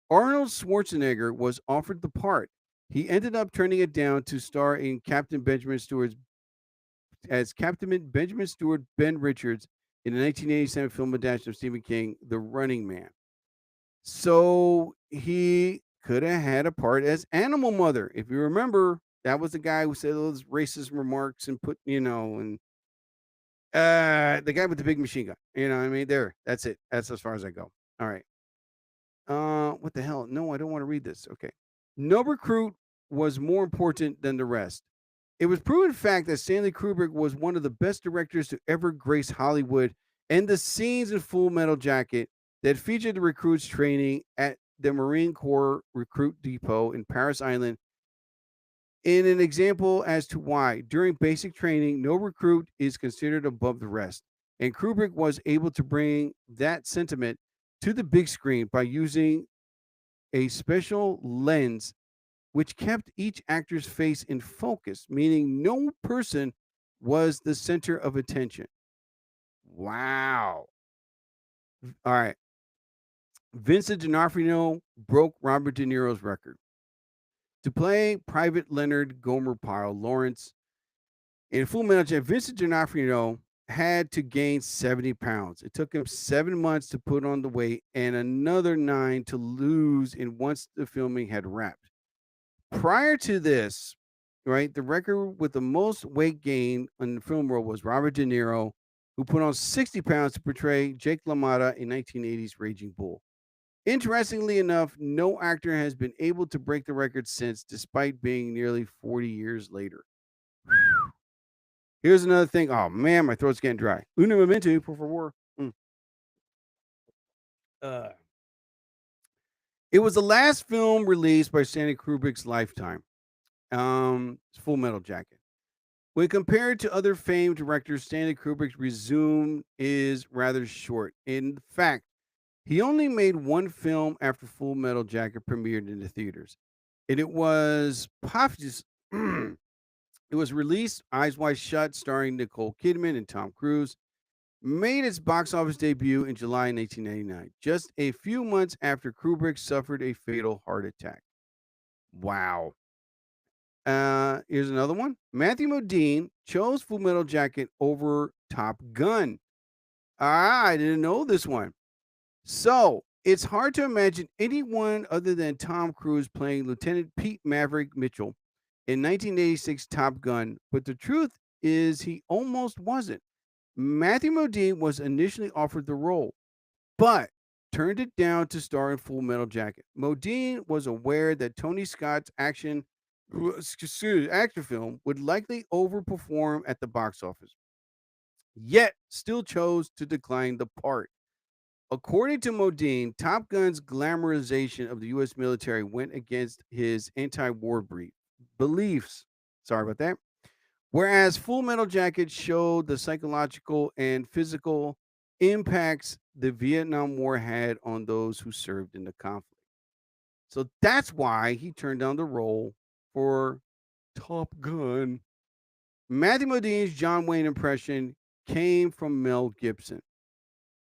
Arnold Schwarzenegger was offered the part. He ended up turning it down to star in Captain Benjamin Stewart's Ben Richards in the 1987 film adaptation of Stephen King, The Running Man. So he could have had a part as Animal Mother. If you remember, that was the guy who said those racist remarks and put, and the guy with the big machine gun. You know what I mean? There. That's it. That's as far as I go. All right. What the hell? No, I don't want to read this. Okay. No recruit was more important than the rest. It was proven fact that Stanley Kubrick was one of the best directors to ever grace Hollywood, and the scenes in Full Metal Jacket that featured the recruits training at the Marine Corps Recruit Depot in Paris Island in an example as to why. During basic training, no recruit is considered above the rest, and Kubrick was able to bring that sentiment to the big screen by using a special lens which kept each actor's face in focus, meaning no person was the center of attention. Wow. All right. Vincent D'Onofrio broke Robert De Niro's record. To play Private Leonard Gomer Pyle Lawrence in Full Metal Jacket, Vincent D'Onofrio had to gain 70 pounds. It took him 7 months to put on the weight and another 9 to lose in once the filming had wrapped. Prior to this, right, the record with the most weight gain in the film world was Robert De Niro, who put on 60 pounds to portray Jake LaMotta in 1980's Raging Bull. Interestingly enough, no actor has been able to break the record since, despite being nearly 40 years later. Here's another thing. Oh, man, my throat's getting dry. Uno momento, por favor. It was the last film released by Stanley Kubrick's lifetime, Full Metal Jacket. When compared to other famed directors, Stanley Kubrick's resume is rather short. In fact, he only made one film after Full Metal Jacket premiered in the theaters. And it was it was released Eyes Wide Shut, starring Nicole Kidman and Tom Cruise. Made its box office debut in July 1999, just a few months after Kubrick suffered a fatal heart attack. Wow. Here's another one. Matthew Modine chose Full Metal Jacket over Top Gun. I didn't know this one. So it's hard to imagine anyone other than Tom Cruise playing Lieutenant Pete Maverick Mitchell in 1986 Top Gun, but the truth is he almost wasn't. Matthew Modine was initially offered the role, but turned it down to star in Full Metal Jacket. Modine was aware that Tony Scott's action film would likely overperform at the box office, yet still chose to decline the part. According to Modine, Top Gun's glamorization of the U.S. military went against his anti-war beliefs. Sorry about that. Whereas Full Metal Jacket showed the psychological and physical impacts the Vietnam War had on those who served in the conflict. So that's why he turned down the role for Top Gun. Matthew Modine's John Wayne impression came from Mel Gibson.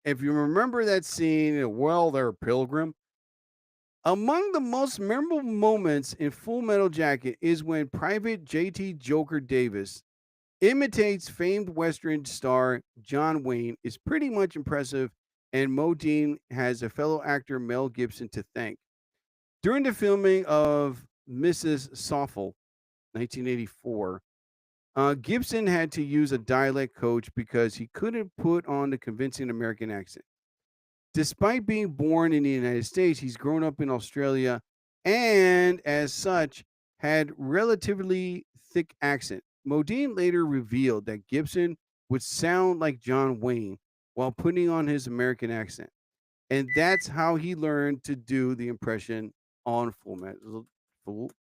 If you remember that scene, well, there, Pilgrim. Among the most memorable moments in Full Metal Jacket is when Private J.T. Joker Davis imitates famed Western star John Wayne. Is pretty much impressive, and Modine has a fellow actor, Mel Gibson, to thank. During the filming of Mrs. Soffel, 1984, Gibson had to use a dialect coach because he couldn't put on the convincing American accent. Despite being born in the United States, he's grown up in Australia and, as such, had relatively thick accent. Modine later revealed that Gibson would sound like John Wayne while putting on his American accent. And that's how he learned to do the impression on Full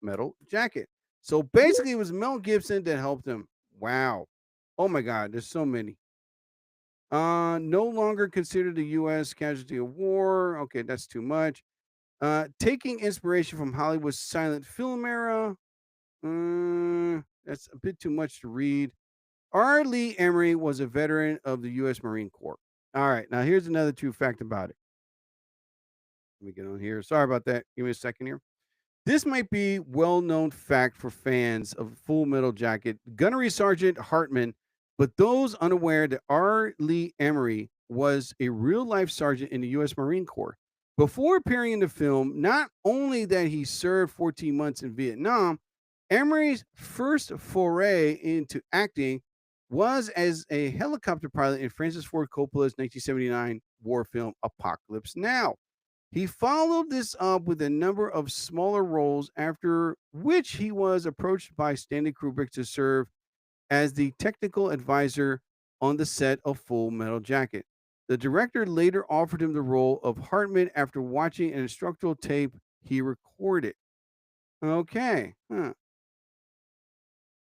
Metal Jacket. So basically, it was Mel Gibson that helped him. Wow. Oh my God, there's so many. No longer considered a U.S. casualty of war. Okay, that's too much. Taking inspiration from Hollywood's silent film era. That's a bit too much to read. R. Lee Emery was a veteran of the U.S. Marine Corps. All right, now here's another true fact about it. Let me get on here. Sorry about that. Give me a second here. This might be well-known fact for fans of Full Metal Jacket. Gunnery Sergeant Hartman, but those unaware that R. Lee Emery was a real-life sergeant in the U.S. Marine Corps. Before appearing in the film, not only that he served 14 months in Vietnam, Emery's first foray into acting was as a helicopter pilot in Francis Ford Coppola's 1979 war film Apocalypse Now. He followed this up with a number of smaller roles, after which he was approached by Stanley Kubrick to serve as the technical advisor on the set of Full Metal Jacket. The director later offered him the role of Hartman after watching an instructional tape he recorded. Okay.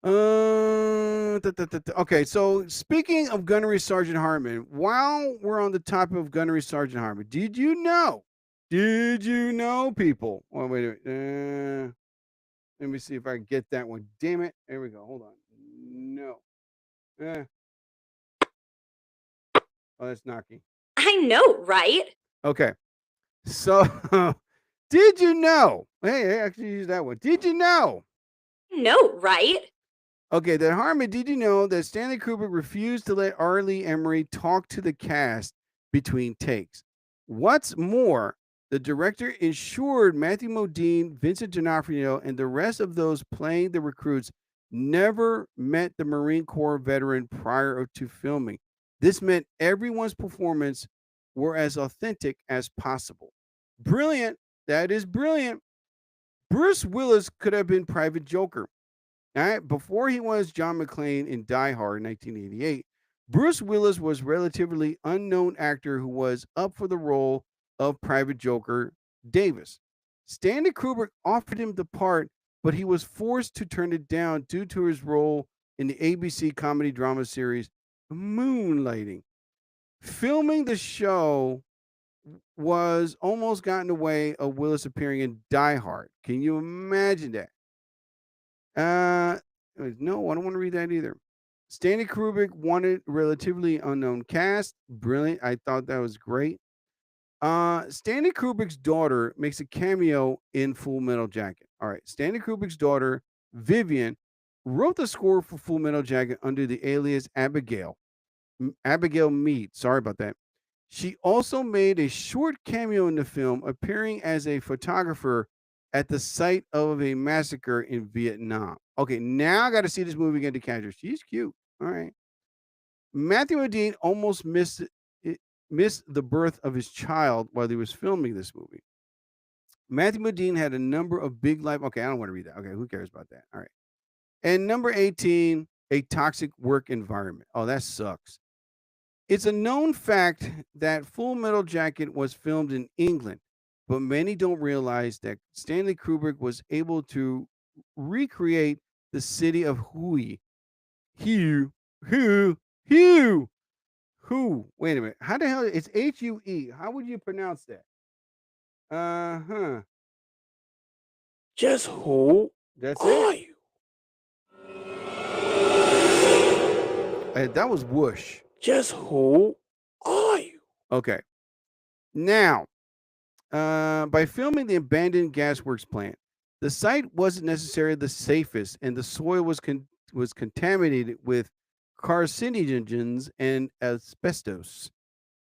Okay, so speaking of Gunnery Sergeant Hartman, while we're on the topic of Gunnery Sergeant Hartman, did you know, people? Oh, wait a minute. Let me see if I can get that one. Damn it. There we go. Hold on. No. Oh, that's knocking. I know, right? Okay. So, did you know? Hey, I actually use that one. Did you know? No, right? Okay, that Hartman, did you know that Stanley Kubrick refused to let R. Lee Emery talk to the cast between takes? What's more, the director ensured Matthew Modine, Vincent D'Onofrio, and the rest of those playing the recruits never met the Marine Corps veteran prior to filming. This meant everyone's performance were as authentic as possible. Brilliant. That is brilliant. Bruce Willis could have been Private Joker. All right, before he was John McClane in Die Hard in 1988, Bruce Willis was a relatively unknown actor who was up for the role of Private Joker Davis. Stanley Kubrick offered him the part, but he was forced to turn it down due to his role in the ABC comedy drama series Moonlighting. Filming the show was almost gotten away of Willis appearing in Die Hard. Can you imagine that? No, I don't want to read that either. Stanley Kubrick wanted relatively unknown cast. Brilliant. I thought that was great. Stanley Kubrick's daughter makes a cameo in Full Metal Jacket. All right. Stanley Kubrick's daughter, Vivian, wrote the score for Full Metal Jacket under the alias Abigail Mead. Sorry about that. She also made a short cameo in the film, appearing as a photographer at the site of a massacre in Vietnam. Okay, now I got to see this movie again to catch her. She's cute. All right. Matthew Modine almost missed the birth of his child while he was filming this movie. Matthew Modine had a number of big life. Okay, I don't want to read that. Okay, who cares about that? All right. And number 18, a toxic work environment. Oh, that sucks. It's a known fact that Full Metal Jacket was filmed in England, but many don't realize that Stanley Kubrick was able to recreate the city of Hue. Wait a minute. How the hell? It's Hue. How would you pronounce that? Just who That's are it. you? That was whoosh. Just who are you? Okay. Now, by filming the abandoned gasworks plant, the site wasn't necessarily the safest, and the soil was contaminated with carcinogens and asbestos.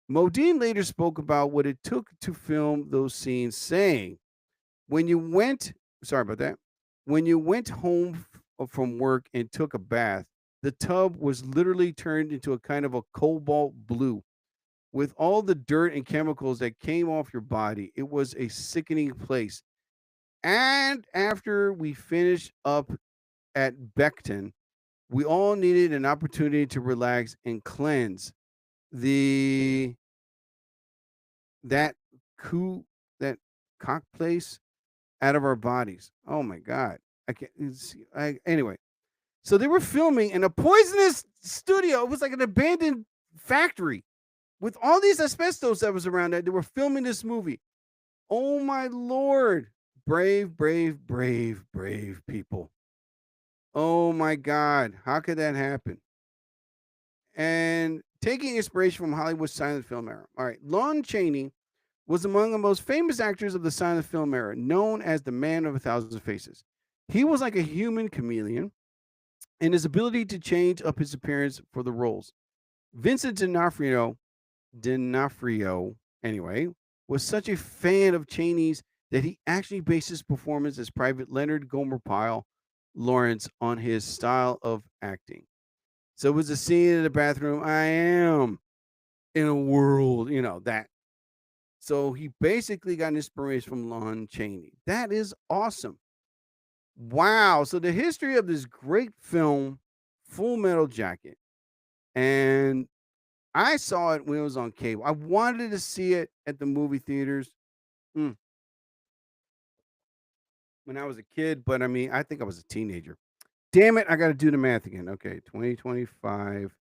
Modine later spoke about what it took to film those scenes, saying, when you went home from work and took a bath, the tub was literally turned into a kind of a cobalt blue. With all the dirt and chemicals that came off your body, it was a sickening place. And after we finished up at Beckton, We all needed an opportunity to relax and cleanse the that that cock place out of our bodies. Oh my god. I can't anyway. So they were filming in a poisonous studio. It was like an abandoned factory with all these asbestos that was around that they were filming this movie. Oh my lord. Brave, brave, brave, brave people. Oh my god. How could that happen? And taking inspiration from Hollywood's silent film era. All right. Lon Chaney was among the most famous actors of the silent film era, known as the Man of a Thousand Faces. He was like a human chameleon in his ability to change up his appearance for the roles. Vincent D'Onofrio, anyway, was such a fan of Chaney's that he actually based his performance as Private Leonard Gomer Pyle Lawrence on his style of acting. So it was a scene in the bathroom. I am in a world, that. So he basically got inspiration from Lon Chaney. That is awesome. Wow. So the history of this great film, Full Metal Jacket. And I saw it when it was on cable. I wanted to see it at the movie theaters when I was a kid, but I think I was a teenager. Damn it, I got to do the math again. Okay, 2025,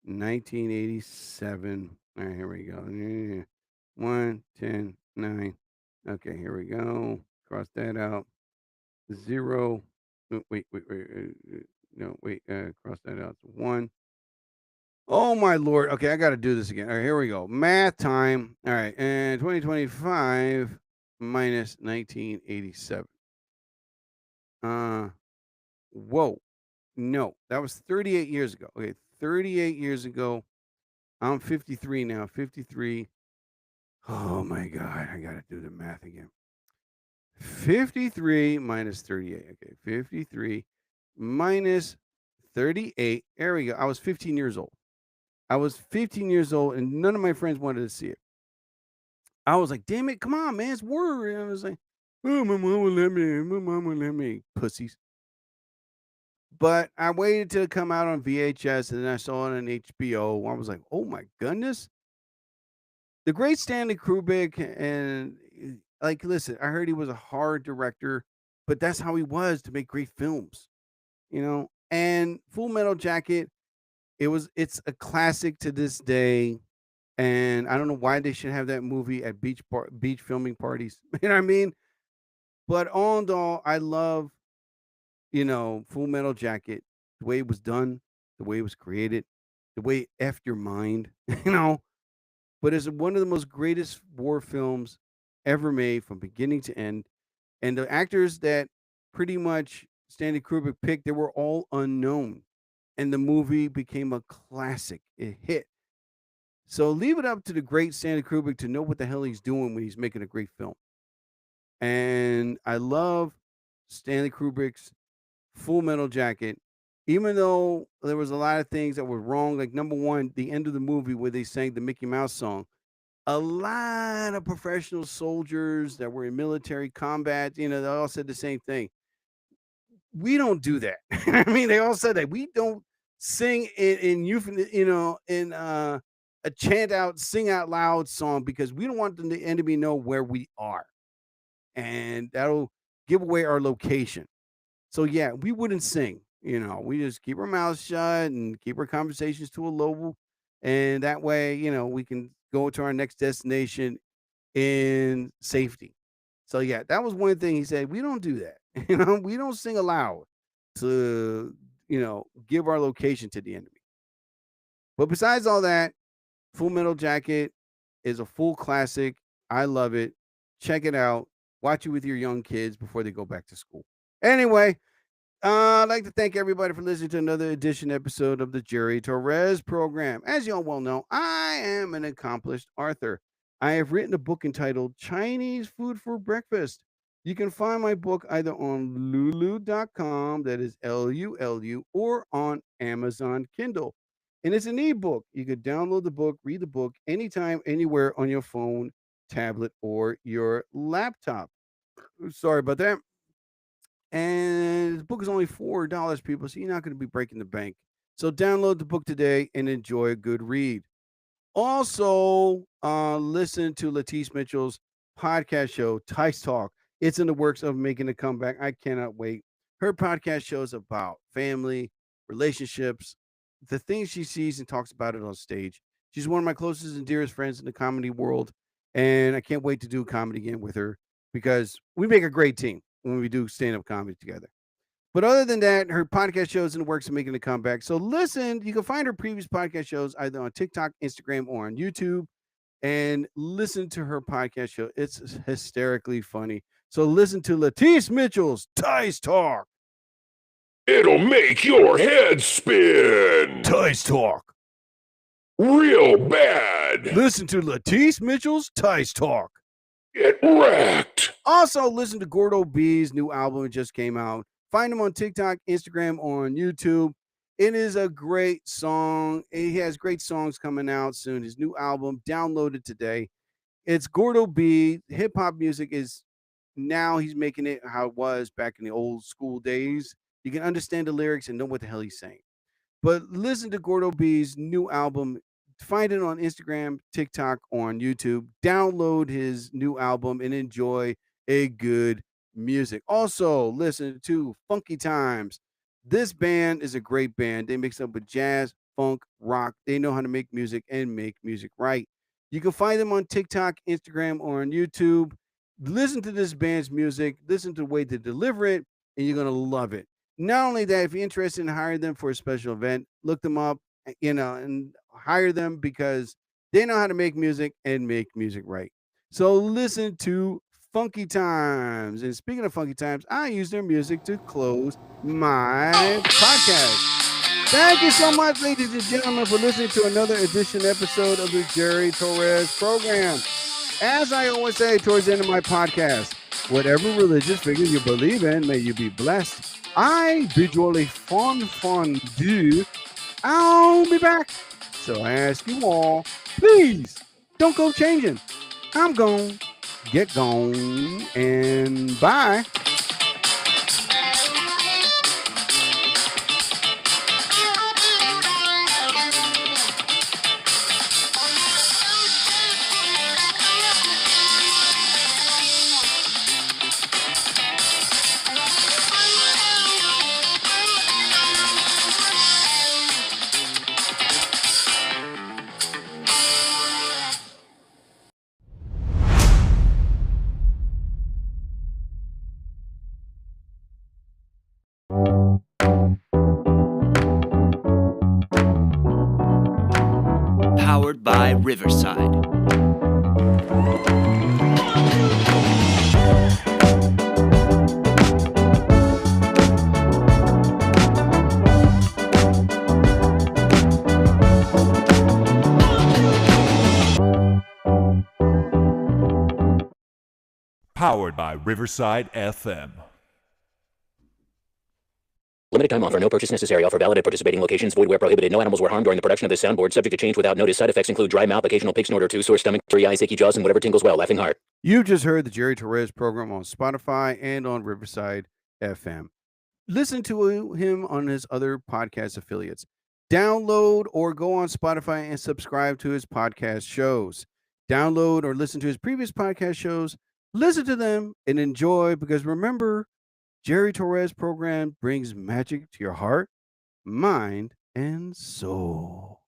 1987. All right, here we go. 1, 10, 9. Okay, here we go. Cross that out. 0. Wait. No, wait. Cross that out. 1. Oh my lord. Okay, I got to do this again. All right, here we go. Math time. All right, and 2025 minus 1987. Whoa. No, that was 38 years ago. Okay, 38 years ago. I'm 53 now. 53. Oh my god, I got to do the math again. 53 minus 38. Okay, 53 minus 38. There we go. I was 15 years old. I was 15 years old, and none of my friends wanted to see it. I was like, damn it, come on, man, it's war. And I was like, oh, my mom will let me. My mom will let me. Pussies. But I waited till it come out on VHS, and then I saw it on HBO. I was like, oh my goodness. The great Stanley Kubrick, and listen, I heard he was a hard director, but that's how he was to make great films, And Full Metal Jacket, it's a classic to this day, and I don't know why they should have that movie at beach filming parties. You know what I mean? But all in all, I love, Full Metal Jacket, the way it was done, the way it was created, the way it effed your mind, But it's one of the most greatest war films ever made from beginning to end. And the actors that pretty much Stanley Kubrick picked, they were all unknown. And the movie became a classic. It hit. So leave it up to the great Stanley Kubrick to know what the hell he's doing when he's making a great film. And I love Stanley Kubrick's Full Metal Jacket, even though there was a lot of things that were wrong. Like number one, the end of the movie where they sang the Mickey Mouse song. A lot of professional soldiers that were in military combat, they all said the same thing. We don't do that. They all said that we don't sing in a chant out, sing out loud song because we don't want the enemy to know where we are, and that'll give away our location. So yeah, we wouldn't sing. We just keep our mouths shut and keep our conversations to a low, and that way, we can go to our next destination in safety. So yeah, that was one thing he said. We don't do that. We don't sing aloud to, give our location to the enemy. But besides all that, Full Metal Jacket is a full classic. I love it. Check it out. Watch it with your young kids before they go back to school. Anyway, I'd like to thank everybody for listening to another episode of the Jerry Torres program. As you all well know, I am an accomplished author. I have written a book entitled Chinese Food for Breakfast. You can find my book either on lulu.com, that is Lulu, or on Amazon Kindle. And it's an ebook. You could download the book, read the book anytime, anywhere on your phone, tablet, or your laptop. Sorry about that. And the book is only $4, people, so you're not going to be breaking the bank. So download the book today and enjoy a good read. Also, listen to Latice Mitchell's podcast show, Tice Talk. It's in the works of making a comeback. I cannot wait. Her podcast show is about family, relationships, the things she sees and talks about it on stage. She's one of my closest and dearest friends in the comedy world, and I can't wait to do comedy again with her because we make a great team when we do stand-up comedy together. But other than that, her podcast show is in the works of making a comeback. So listen, you can find her previous podcast shows either on TikTok, Instagram, or on YouTube, and listen to her podcast show. It's hysterically funny. So listen to Latice Mitchell's Tice Talk. It'll make your head spin Tice Talk. real bad. Listen to Latice Mitchell's Tice Talk. Get wrecked. Also, listen to Gordo B's new album. It just came out. Find him on TikTok, Instagram, or on YouTube. It is a great song. He has great songs coming out soon. His new album, download it today. It's Gordo B. Hip hop music is now he's making it how it was back in the old school days. You can understand the lyrics and know what the hell he's saying. But listen to Gordo B's new album. Find it on Instagram, TikTok, or on YouTube. Download his new album and enjoy a good music. Also, listen to Funky Times. This band is a great band. They mix up with jazz, funk, rock. They know how to make music and make music right. You can find them on TikTok, Instagram, or on YouTube. Listen to this band's music. Listen to the way they deliver it, and you're going to love it. Not only that, if you're interested in hiring them for a special event, look them up, and hire them because they know how to make music and make music right. So listen to Funky Times. And speaking of Funky Times, I use their music to close my podcast. Thank you so much, ladies and gentlemen, for listening to another episode of the Jerry Torres program. As I always say towards the end of my podcast, whatever religious figure you believe in, may you be blessed. I bid you all a fondue. I'll be back. So I ask you all, please don't go changing. I'm gone. Get gone and bye. Powered by Riverside. Powered by Riverside FM. Limited time offer. No purchase necessary. Offer valid at participating locations. Void where prohibited. No animals were harmed during the production of this soundboard. Subject to change without notice. Side effects include dry mouth, occasional pig snort or two, sore stomach, teary eyes, achy jaws, and whatever tingles well. Laughing heart. You just heard the Jerry Torres program on Spotify and on Riverside FM. Listen to him on his other podcast affiliates. Download or go on Spotify and subscribe to his podcast shows. Download or listen to his previous podcast shows. Listen to them and enjoy, because remember, Jerry Torres program brings magic to your heart, mind, and soul.